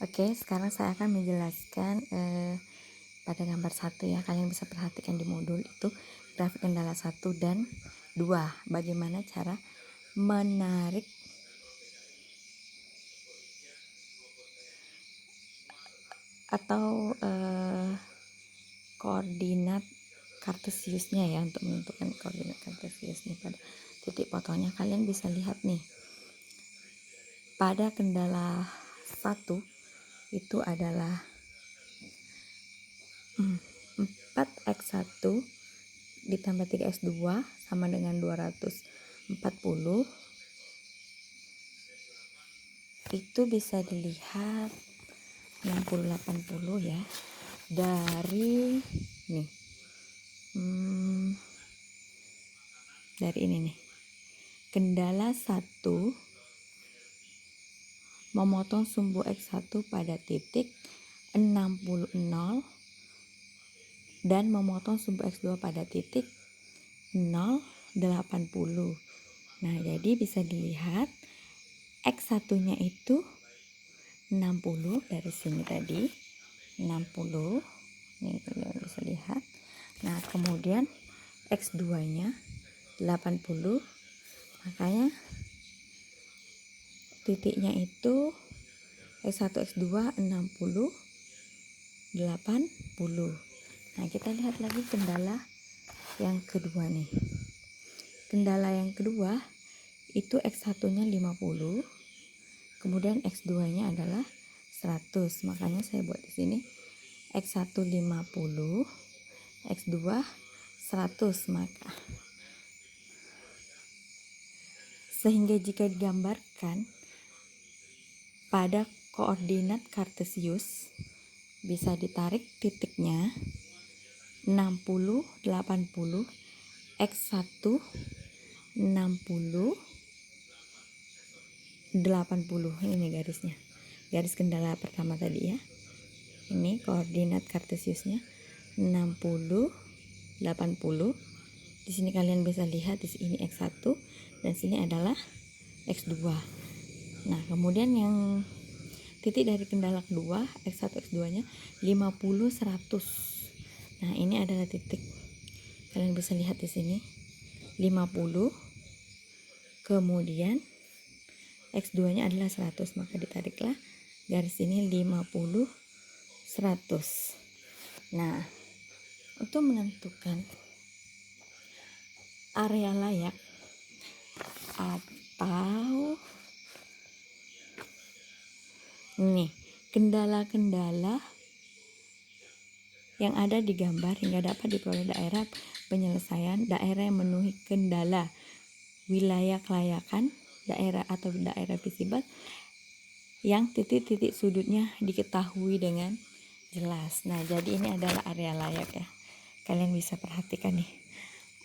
Oke, sekarang saya akan menjelaskan pada gambar 1 ya. Kalian bisa perhatikan di modul itu grafik kendala 1 dan 2. Bagaimana cara menarik atau koordinat kartesiusnya ya, untuk menentukan koordinat kartesiusnya pada titik fotonya. Kalian bisa lihat nih, pada kendala 1 itu adalah 4x1 ditambah 3x2 sama dengan 240. Itu bisa dilihat 60-80 ya, dari nih dari ini nih, kendala 1 memotong sumbu X1 pada titik 60 dan memotong sumbu X2 pada titik 080. Nah, jadi bisa dilihat X1 nya itu 60 dari sini tadi 60, ini kalian bisa lihat. Nah, kemudian X2 nya 80, makanya titiknya itu X1 X2 60 80. Nah, kita lihat lagi kendala yang kedua nih. Kendala yang kedua itu X1 nya 50, kemudian X2 nya adalah 100. Makanya saya buat di sini X1 50, X2 100. Maka sehingga jika digambarkan pada koordinat kartesius bisa ditarik titiknya 60 80, X1 60 80. Ini garisnya, garis kendala pertama tadi ya. Ini koordinat kartesiusnya 60 80. Di sini kalian bisa lihat, di sini X1 dan sini adalah X2. Nah, kemudian yang titik dari kendala kedua X1 X2 nya 50 100. Nah, ini adalah titik, kalian bisa lihat di sini 50, kemudian X2 nya adalah 100, maka ditariklah garis ini 50 100. Nah, untuk menentukan area layak atau nih kendala-kendala yang ada di gambar hingga dapat diperoleh daerah penyelesaian, daerah yang memenuhi kendala wilayah kelayakan, daerah atau daerah visible yang titik-titik sudutnya diketahui dengan jelas. Nah, jadi ini adalah area layak ya. Kalian bisa perhatikan nih,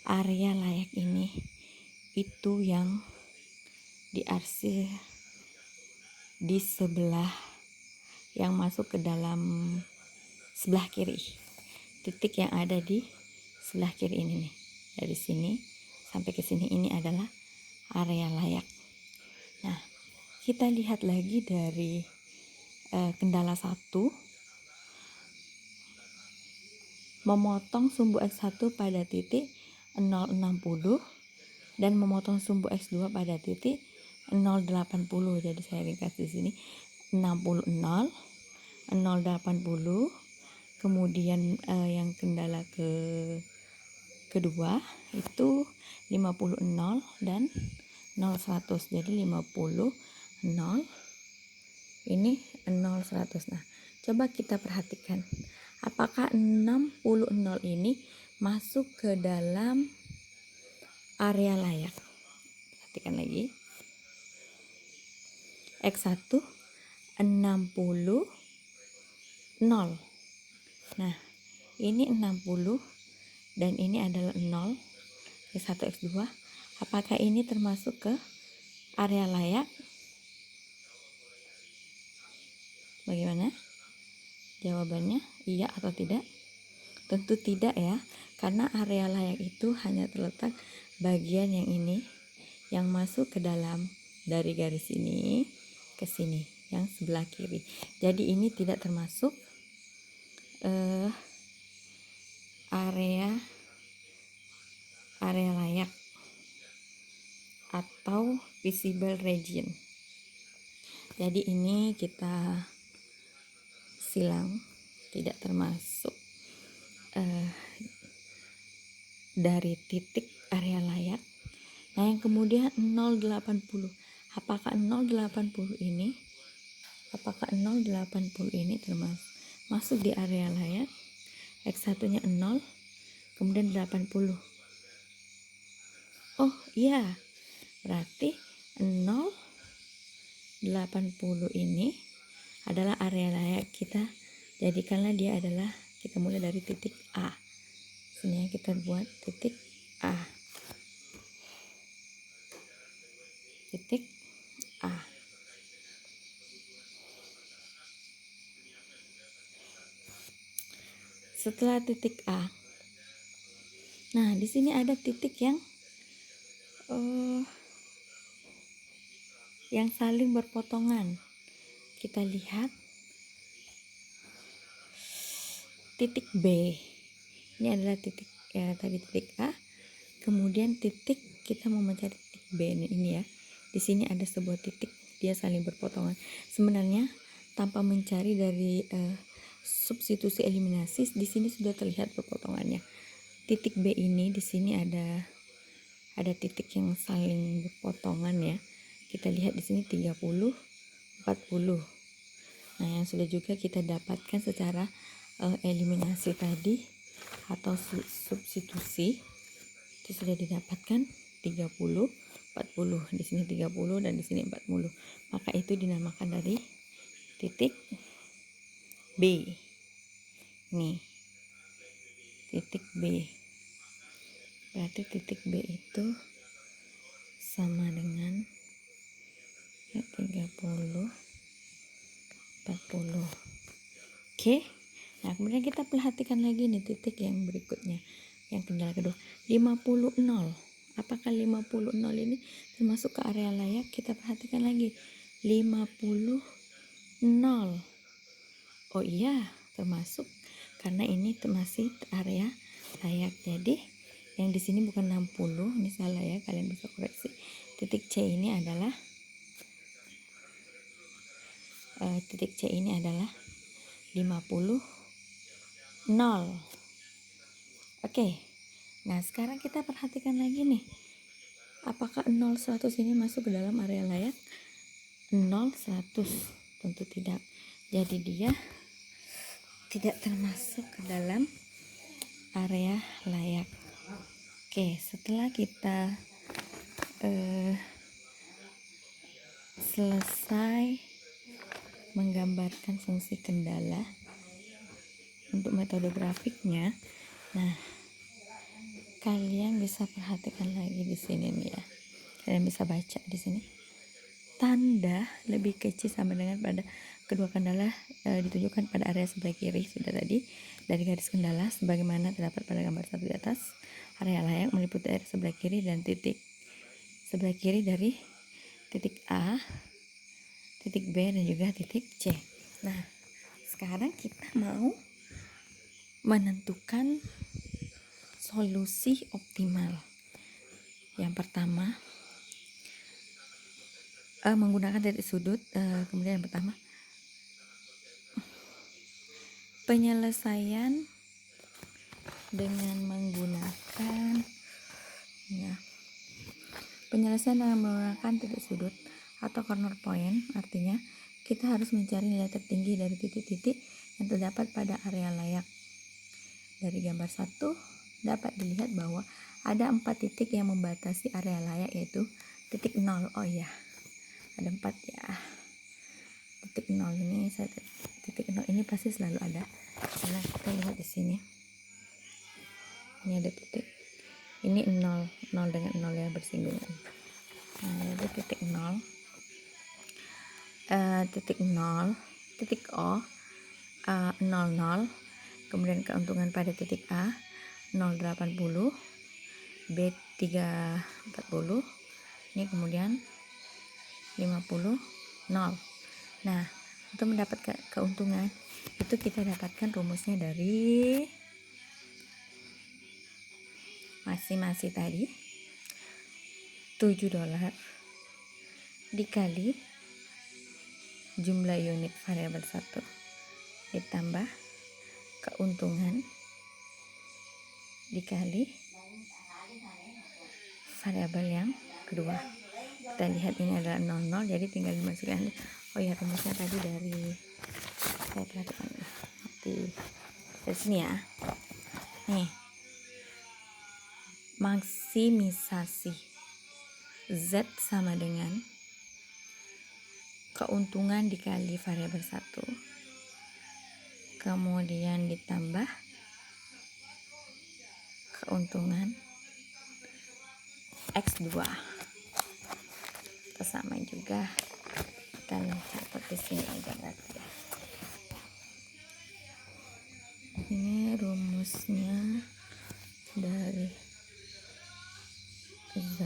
area layak ini itu yang diarsir di sebelah yang masuk ke dalam sebelah kiri. Titik yang ada di sebelah kiri ini nih, dari sini sampai ke sini, ini adalah area layak. Nah, kita lihat lagi dari kendala 1, memotong sumbu X1 pada titik 060 dan memotong sumbu X2 pada titik 080. Jadi saya ringkas di sini 60 0 080. Kemudian yang kendala kedua itu 50 0 dan 0 100. Jadi 50 0, ini 0 100. Nah, coba kita perhatikan apakah 60 0 ini masuk ke dalam area layak. Perhatikan lagi. X1 60 0. Nah, ini 60 dan ini adalah 0. X1 X2. Apakah ini termasuk ke area layak? Bagaimana? Jawabannya iya atau tidak? Tentu tidak ya, karena area layak itu hanya terletak bagian yang ini yang masuk ke dalam dari garis ini ke sini. yang sebelah kiri. Jadi ini tidak termasuk area layak atau visible region. Jadi ini kita silang, tidak termasuk dari titik area layak. Nah, yang kemudian 080. Apakah 080 ini masuk di area layak? X1-nya 0, kemudian 80. Oh iya, berarti 080 ini adalah area layak. Kita jadikanlah dia adalah, kita mulai dari titik A. Sini kita buat titik A. Titik A. Setelah titik A, nah di sini ada titik yang saling berpotongan. Kita lihat titik B. Ini adalah titik tadi titik A. Kemudian titik, kita mau mencari titik B ini ya. Di sini ada sebuah titik, dia saling berpotongan. Sebenarnya tanpa mencari dari substitusi eliminasi, di sini sudah terlihat perpotongannya. Titik B ini di sini ada titik yang saling berpotongan ya. Kita lihat di sini 30, 40. Nah, yang sudah juga kita dapatkan secara eliminasi tadi atau substitusi, itu sudah didapatkan 30, 40. Di sini 30 dan di sini 40. Maka itu dinamakan dari titik B. Nih, titik B. Berarti titik B itu sama dengan 30, 40. Oke. Nah, kemudian kita perhatikan lagi nih titik yang berikutnya. Yang kendala kedua, 50, 0. Apakah 50, 0 ini termasuk ke area layak? Kita perhatikan lagi. 50, 0. Oh iya, termasuk, karena ini masih area layak. Jadi yang di sini bukan 60, ini salah ya, kalian bisa koreksi. Titik C ini adalah 50, 0. Oke. Nah, sekarang kita perhatikan lagi nih. Apakah 0, 100 ini masuk ke dalam area layak? 0, 100 tentu tidak. Jadi dia tidak termasuk ke dalam area layak. Oke, setelah kita selesai menggambarkan fungsi kendala untuk metode grafiknya, nah kalian bisa perhatikan lagi di sini nih ya. Kalian bisa baca di sini. Tanda lebih kecil sama dengan pada kedua kendala ditunjukkan pada area sebelah kiri sudah tadi dari garis kendala sebagaimana terdapat pada gambar 1 di atas. Area layak meliputi area sebelah kiri dan titik sebelah kiri dari titik A, titik B dan juga titik C. Nah, sekarang kita mau menentukan solusi optimal. Yang pertama menggunakan titik sudut. Kemudian yang pertama penyelesaian dengan menggunakan titik sudut atau corner point. Artinya kita harus mencari nilai tertinggi dari titik-titik yang terdapat pada area layak. Dari gambar 1 dapat dilihat bahwa ada 4 titik yang membatasi area layak, yaitu titik 0. Oh ya, ada 4 ya. Titik 0 ini titik 0 ini pasti selalu ada. Karena kita lihat di sini. Ini ada titik. Ini 0 dengan 0 yang bersinggungan. Nah, ada titik 0. Titik 0, titik O 00. Kemudian keuntungan pada titik A 080, B 340. Ini kemudian 50, 0. Nah, untuk mendapatkan keuntungan itu kita dapatkan rumusnya dari masing-masing tadi, $7 dikali jumlah unit variabel 1 ditambah keuntungan dikali variabel yang kedua. Kita lihat ini adalah 00, jadi tinggal dimasukkan. Oh ya, rumusnya tadi dari saya perhatikan dari sini ya. Nih, maksimisasi Z sama dengan keuntungan dikali variabel 1 kemudian ditambah keuntungan X2. Kita sama juga, kita lihat di sini aja berarti ya. Ini rumusnya dari Z